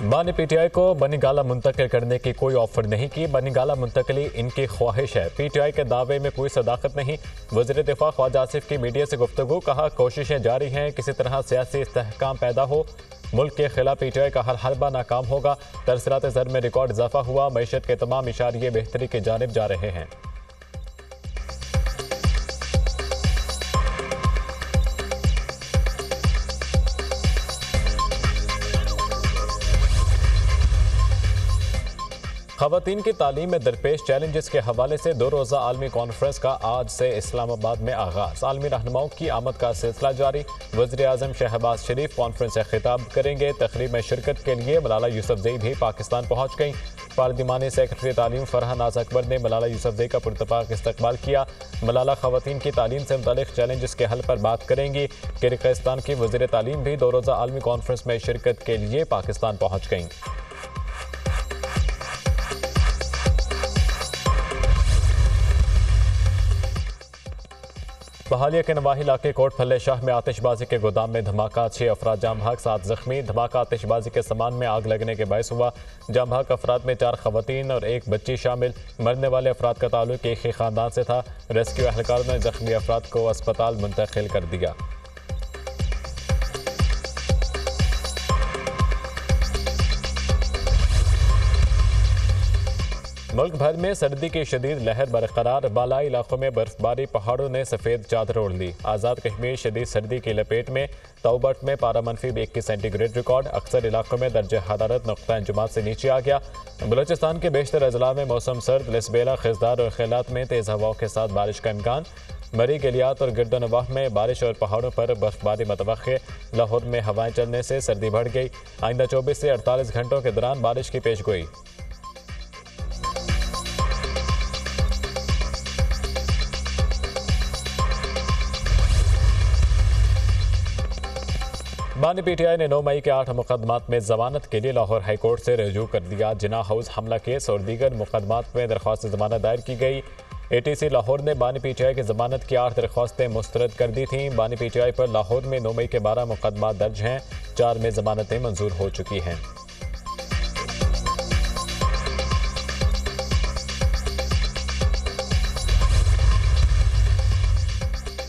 बानी पीटीआई को बनीगाला मुंतकिल करने की कोई ऑफर नहीं की। बनीगाला मुंतकली इनकी ख्वाहिश है। पीटीआई के दावे में कोई सदाकत नहीं। वज़ीर दिफा ख्वाजा आसिफ की मीडिया से गुफ्तगू, कहा कोशिशें जारी हैं, किसी तरह सियासी इस्तेहकाम पैदा हो। मुल्क के खिलाफ पीटीआई का हर हरबा नाकाम होगा। तरसीलात ज़र में रिकॉर्ड इजाफा हुआ। मईशत के तमाम इशारे बेहतरी की जानिब जा रहे हैं। ख़वातीन की तालीम में दरपेश चैलेंजेस के हवाले से 2 रोज़ा आलमी कॉन्फ्रेंस का आज से इस्लामाबाद में आगाज़। आलमी रहनुमाओं की आमद का सिलसिला जारी। वज़ीर आज़म शहबाज शरीफ कॉन्फ्रेंस से खिताब करेंगे। तकरीब में शिरकत के लिए मलाला यूसुफजई भी पाकिस्तान पहुँच गई। पार्लिमानी सेक्रेटरी तालीम फरहान नाज अकबर ने मलाला यूसुफजई का पुरतपाक इस्तकबाल किया। मलाला ख़वातीन की तालीम से मुतालिक चैलेंजेस के हल पर बात करेंगी। किर्गिस्तान की वज़ीर तालीम भी 2 रोज़ा आलमी कॉन्फ्रेंस में शिरकत के लिए पाकिस्तान पहुँच गईं। बहालिया के नवाही इलाके कोट फल्ले शाह में आतिशबाजी के गोदाम में धमाका, 6 अफराद जाम भाग, 7 जख्मी। धमाका आतिशबाजी के सामान में आग लगने के बायस हुआ। जाम भाग अफराद में 4 खवातीन और 1 बच्ची शामिल। मरने वाले अफराद का ताल्लुक एक ही खानदान से था। रेस्क्यू एहलकारों ने जख्मी अफराद को अस्पताल मुंतकिल कर दिया। मुल्क भर में सर्दी की शदीद लहर बरकरार। बालाई इलाकों में बर्फबारी, पहाड़ों ने सफ़ेद चादर ओढ़ ली। आज़ाद कश्मीर शदीद सर्दी की लपेट में। तौबट में पारा -21 सेंटीग्रेड रिकॉर्ड। अक्सर इलाकों में दर्ज हरारत नुक्ता इंजमात से नीचे आ गया। बलूचिस्तान के बेशतर अजला में मौसम सर्द। लिसबेला, खिजदार और खेलात में तेज़ हवाओं के साथ बारिश का इम्कान। मरी, गलियात और गिरदोनवाह में बारिश और पहाड़ों पर बर्फबारी मतवक्के। लाहौर में हवाएं चलने से सर्दी बढ़ गई। आइंदा 24 से 48 घंटों के दौरान बारिश की पेशगोई। बानी पीटीआई ने 9 मई के 8 मुकदमात में जमानत के लिए लाहौर हाई कोर्ट से रजू कर दिया। जिना हाउस हमला केस और दीगर मुकदमात में दरख्वास्त जमानत दायर की गई। ATC लाहौर ने बानी पीटीआई की जमानत की 8 दरख्वास्तें मुस्तरद कर दी थीं। बानी पीटीआई पर लाहौर में 9 मई के 12 मुकदमात दर्ज हैं। 4 में जमानतें मंजूर हो चुकी हैं।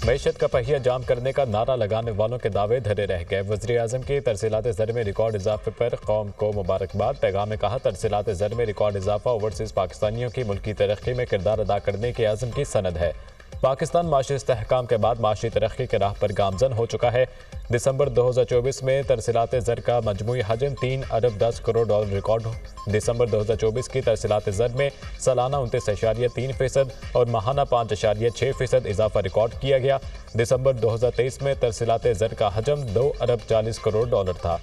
मईशत का पहिया जाम करने का नारा लगाने वालों के दावे धरे रह गए। वज़ीर आज़म की तरसीलात ज़र में रिकॉर्ड इजाफे पर कौम को मुबारकबाद। पैगाम में कहा, तरसीलात ज़र में रिकॉर्ड इजाफा ओवरसीज़ पाकिस्तानियों की मुल्की तरक्की में किरदार अदा करने के आज़म की सनद है। पाकिस्तान माशी इस्तेहकाम के बाद माशी तरक्की के राह पर गामजन हो चुका है। दिसंबर 2024 में तरसीलात ज़र का मजमूई हजम 3 अरब 10 करोड़ डॉलर रिकॉर्ड हो। दिसंबर 2024 की तरसीलात ज़र में सालाना 29.3% और माहाना 5.6% इजाफा रिकॉर्ड किया गया। दिसंबर 2023 में तरसीलात ज़र का हजम 2 अरब 40 करोड़ डॉलर था।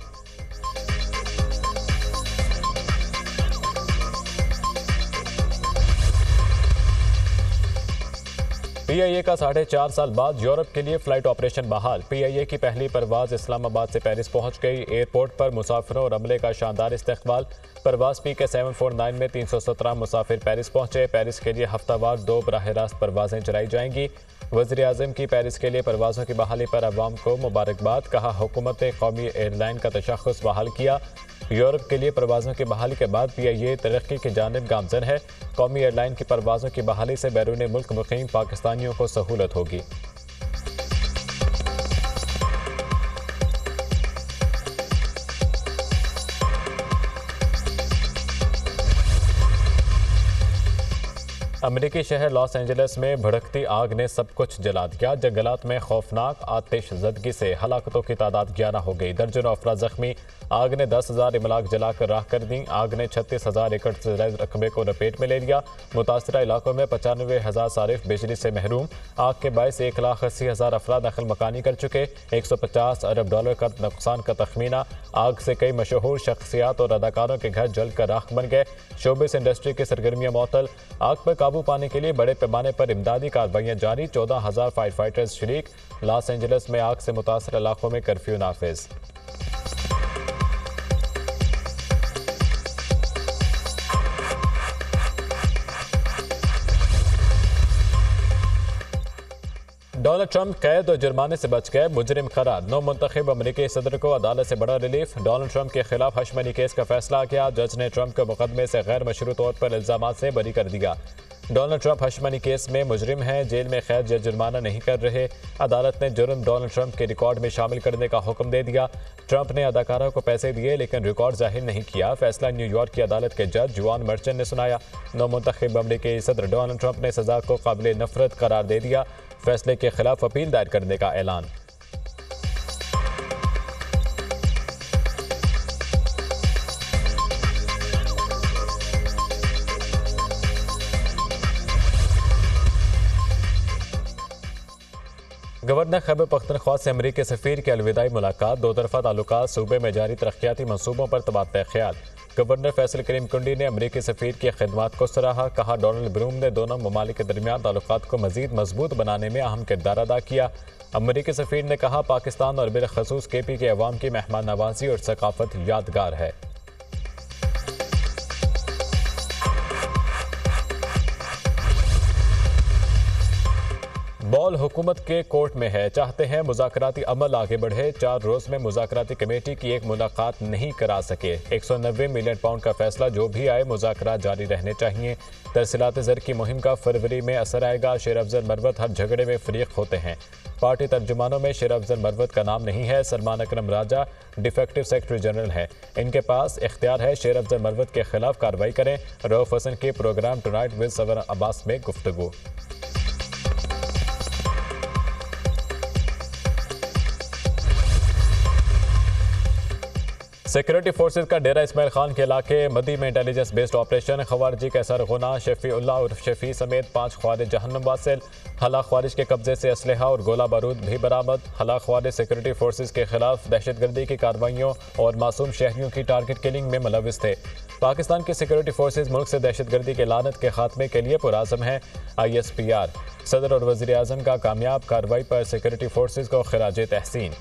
PIA का 4.5 साल बाद यूरोप के लिए फ्लाइट ऑपरेशन बहाल। PIA की पहली परवाज इस्लामाबाद से पेरिस पहुंच गई। एयरपोर्ट पर मुसाफिरों और अमले का शानदार इस्तकबाल। परवाज PK 749 में 317 मुसाफिर पेरिस पहुंचे। पेरिस के लिए हफ्तावार 2 बराह रास्त परवाजें चलाई जाएंगी। वज़ीर आज़म की पेरिस के लिए परवाज़ों की बहाली पर अवाम को मुबारकबाद। कहा, हुकूमत ने कौमी एयरलाइन का तशख़्ख़ुस बहाल किया। यूरोप के लिए परवाज़ों की बहाली के बाद PIA तरक्की की जानिब गामजन है। कौमी एयरलाइन की परवाज़ों की बहाली से बैरून मुल्क मुक़ीम पाकिस्तानियों को सहूलत होगी। अमेरिकी शहर लॉस एंजलिस में भड़कती आग ने सब कुछ जला दिया। जंगलात में खौफनाक आतिशज़दगी से हलाकतों की तादाद 11 हो गई। दर्जनों अफराद जख्मी। आग ने 10,000 इमलाक जलाकर राख कर दी। आग ने 36,000 एकड़ से ज़ायद रकबे को लपेट में ले लिया। मुतासरा इलाकों में 95,000 सारिफ बिजली से महरूम। आग के बायस 1,80,000 अफराद नकल मकानी कर चुके। 150 अरब डॉलर का नुकसान का तखमीना। आग से कई मशहूर शख्सियात और अदाकारों के घर जल कर राख बन गए। शोबिस इंडस्ट्री की सरगर्मियां मुअत्तल। आग पर काबू पाने के लिए बड़े पैमाने पर इमदादी कार्रवाइयां जारी। 14,000 फायर फाइटर्स शरीक। लॉस एंजलिस में आग से मुतासर इलाकों में कर्फ्यू नाफिज। डोनाल्ड ट्रंप कैद और जुर्माने से बच गए, मुजरिम करार। नौ मुंतखब अमरीकी सदर को अदालत से बड़ा रिलीफ। डोनाल्ड ट्रंप के खिलाफ हशमनी केस का फैसला किया। जज ने ट्रंप को मुकदमे से गैर मशरू तौर पर इल्जामात से बरी कर दिया। डोनाल्ड ट्रंप हशमनी केस में मुजरिम हैं, जेल में कैद या जुर्माना नहीं कर रहे। अदालत ने जुर्म डोनाल्ड ट्रंप के रिकॉर्ड में शामिल करने का हुक्म दे दिया। ट्रंप ने अदाकारा को पैसे दिए लेकिन रिकॉर्ड जाहिर नहीं किया। फैसला न्यूयॉर्क की अदालत के जज जुआन मर्चेंट ने सुनाया। नौ मुंतखब अमरीकी सदर डोनाल्ड ट्रंप ने सजा को काबिल नफरत करार दे दिया। फैसले के खिलाफ अपील दायर करने का ऐलान। गवर्नर खैबर पख्तनख्वा से अमरीकी सफीर की अलविदाई मुलाकात। दो तरफा ताल्लुकात, सूबे में जारी तरक्याती मनसूबों पर तबादला ख्याल। गवर्नर फैसल करीम कुंडी ने अमरीकी सफीर की खिदमात को सराहा। कहा डोनाल्ड ब्रूम ने दोनों ममालिक के दरमियान ताल्लुकात को मजीद मजबूत बनाने में अहम किरदार अदा किया। अमरीकी सफीर ने कहा पाकिस्तान और बिलखसूस केपी के अवाम की मेहमान नवाजी और सकाफत यादगार है। बॉल हुकूमत के कोर्ट में है, चाहते हैं मुज़ाकराती अमल आगे बढ़े। 4 रोज में मुज़ाकराती कमेटी की एक मुलाकात नहीं करा सके। 190 मिलियन पाउंड का फैसला जो भी आए मुज़ाकरात जारी रहने चाहिए। तरसीलात ज़र की मुहिम का फरवरी में असर आएगा। शेर अफजल मरवत हर झगड़े में फरीक होते हैं। पार्टी तर्जुमानों में शेर अफजल मरवत का नाम नहीं है। सलमान अकरम राजा डिफेक्टिव सेक्रेटरी जनरल है, इनके पास इख्तियार है शेर अफजल मरवत के खिलाफ कार्रवाई करें। रऊफ हसन के प्रोग्राम टुनाइट विद सवर अब्बास में गुफ्तगू। सिक्योरिटी फोर्सेज का डेरा इस्माइल खान के इलाके मदी में इंटेलिजेंस बेस्ड ऑपरेशन। खवारजी का सरगुना शफीउल्लाह और शफी समेत 5 ख्वारिज जहन्नम वासिल। हला ख्वारिज के कब्जे से असलहा और गोला बारूद भी बरामद। हला ख्वारिज सिक्योरिटी फोर्सेज के खिलाफ दहशतगर्दी की कार्रवाइयों और मासूम शहरियों की टारगेट किलिंग में मुलविस थे। पाकिस्तान की सिक्योरिटी फोर्सेज मुल्क से दहशतगर्दी के लानत के खात्मे के लिए पुराज़म है। ISPR सदर और वज़ीर आज़म का कामयाब कार्रवाई पर सिक्योरिटी फोर्सेज को खिराज तहसीन।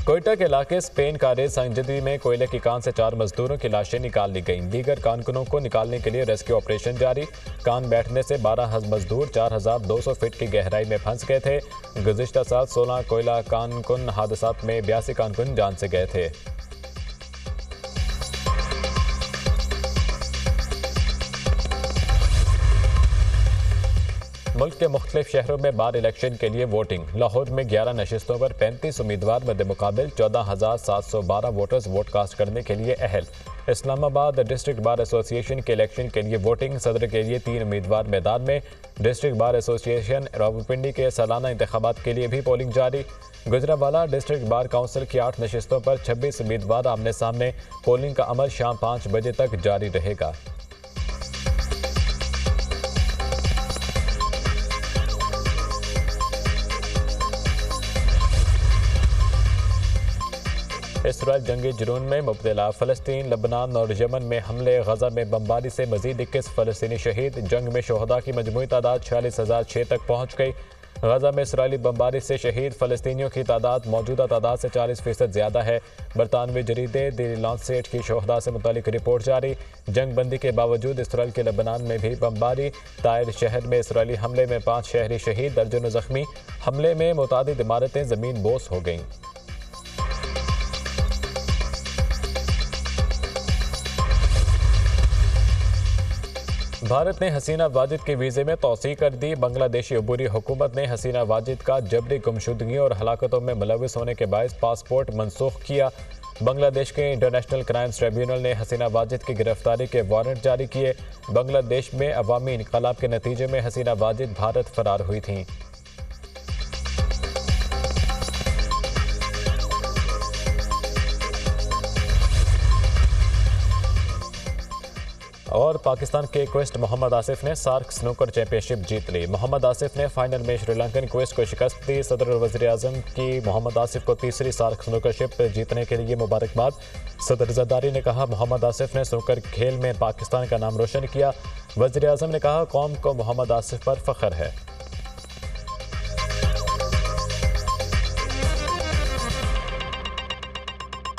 कोयटा के इलाके स्पेन कारेज संजदी में कोयले की कान से 4 मजदूरों की लाशें निकाल ली गईं। दीगर कानकुनों को निकालने के लिए रेस्क्यू ऑपरेशन जारी। कान बैठने से 12 मजदूर 4200 फीट की गहराई में फंस गए थे। गुज़िश्ता साल 16 कोयला कानकुन हादसात में 82 कानकुन जान से गए थे। मुल्क के मुख्तलिफ शहरों में बार इलेक्शन के लिए वोटिंग। लाहौर में 11 नशिस्तों पर 35 उम्मीदवार मद्देमुकाबिल 14,712 वोटर्स वोट कास्ट करने के लिए अहल। इस्लामाबाद डिस्ट्रिक्ट बार एसोसिएशन के इलेक्शन के लिए वोटिंग। सदर के लिए 3 उम्मीदवार मैदान में। डिस्ट्रिक्ट बार एसोसिएशन रावलपिंडी के सालाना इंतखाबात के लिए भी पोलिंग जारी। गुजरावाला डिस्ट्रिक्ट बार काउंसिल की 8 नशिस्तों पर 26 उम्मीदवार आमने सामने। पोलिंग का अमल शाम 5 बजे तक जारी रहेगा। इसराइल जंगी जुनून में मुब्तला। फ़लस्तीन, लबनान और यमन में हमले। गजा में बमबारी से मजीद 21 फ़लस्तीनी शहीद। जंग में शोहदा की मजमूई तादाद 46,006 तक पहुँच गई। गजा में इसराइली बमबारी से शहीद फ़लस्तीनियों की तादाद मौजूदा तादाद से 40% ज़्यादा है। बरतानवी जरीदे द लैंसेट की शोहदा से मुतालिक रिपोर्ट जारी। जंग बंदी के बावजूद इसराइल के लबनान में भी बमबारी। तायर शहर में इसराइली हमले में 5 शहरी शहीद, दर्जनों जख्मी। हमले में मुतादिद इमारतें ज़मीन बोस हो गईं। भारत ने हसीना वाजिद के वीज़े में तौसीक़ कर दी। बांग्लादेशी अबूरी हुकूमत ने हसीना वाजिद का जबरी गुमशुदगी और हलाकतों में मुलविस होने के बायस पासपोर्ट मनसूख किया। बांग्लादेश के इंटरनेशनल क्राइम्स ट्रिब्यूनल ने हसीना वाजिद की गिरफ्तारी के वारंट जारी किए। बांग्लादेश में अवामी इनकलाब के नतीजे में हसीना वाजिद भारत फरार हुई थीं। और पाकिस्तान के क्वेस्ट मोहम्मद आसिफ ने सार्क स्नूकर चैंपियनशिप जीत ली। मोहम्मद आसिफ ने फाइनल में श्रीलंकन क्वेस्ट को शिकस्त दी। सदर और वज़ीर आज़म की मोहम्मद आसिफ को तीसरी सार्क स्नूकरशिप जीतने के लिए मुबारकबाद। सदर जरदारी ने कहा मोहम्मद आसिफ ने स्नूकर खेल में पाकिस्तान का नाम रोशन किया। वज़ीर आज़म ने कहा कौम को मोहम्मद आसिफ पर फ़ख्र है।